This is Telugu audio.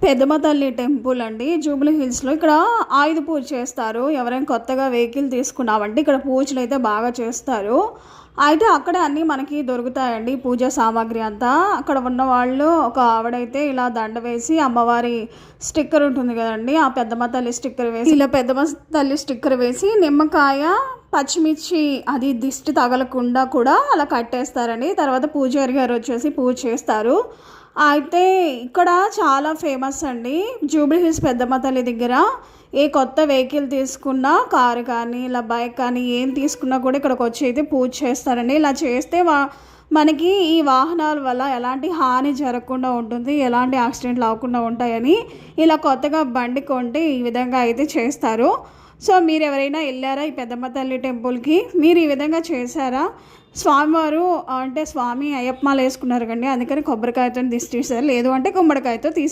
పెద్దమ్మ తల్లి టెంపుల్ అండి, జూబ్లీ హిల్స్లో. ఇక్కడ ఆయుధ పూజ చేస్తారు. ఎవరైనా కొత్తగా వెహికల్ తీసుకున్నామంటే ఇక్కడ పూజలు అయితే బాగా చేస్తారు. అయితే అక్కడ అన్నీ మనకి దొరుకుతాయండి, పూజా సామాగ్రి అంతా. అక్కడ ఉన్న వాళ్ళు ఒక ఆవిడైతే ఇలా దండ వేసి అమ్మవారి స్టిక్కర్ ఉంటుంది కదండి, ఆ పెద్దమ్మ తల్లి స్టిక్కర్ వేసి, ఇలా పెద్దమ్మ తల్లి స్టిక్కర్ వేసి నిమ్మకాయ పచ్చిమిర్చి అది దిష్టి తగలకుండా కూడా అలా కట్టేస్తారండి. తర్వాత పూజారి గారు వచ్చేసి పూజ చేస్తారు. అయితే ఇక్కడ చాలా ఫేమస్ అండి జూబ్లీ హిల్స్ పెద్దమ్మ తల్లి దగ్గర. ఏ కొత్త వెహికల్ తీసుకున్నా, కారు కానీ ఇలా బైక్ కానీ ఏం తీసుకున్నా కూడా ఇక్కడికి వచ్చి అయితే పూజ చేస్తారండి. ఇలా చేస్తే మనకి ఈ వాహనాల వల్ల ఎలాంటి హాని జరగకుండా ఉంటుంది, ఎలాంటి యాక్సిడెంట్లు అవ్వకుండా ఉంటాయని ఇలా కొత్తగా బండి కొంటే ఈ విధంగా అయితే చేస్తారు. సో మీరు ఎవరైనా వెళ్ళారా ఈ పెద్దమ్మ తల్లి టెంపుల్కి? మీరు ఈ విధంగా చేశారా? స్వామివారు అంటే స్వామి అయ్యప్ప మాల వేసుకున్నారు కండి, అందుకని కొబ్బరికాయతో దిష్టి తీశారు, లేదు అంటే గుమ్మడికాయతో తీశారు.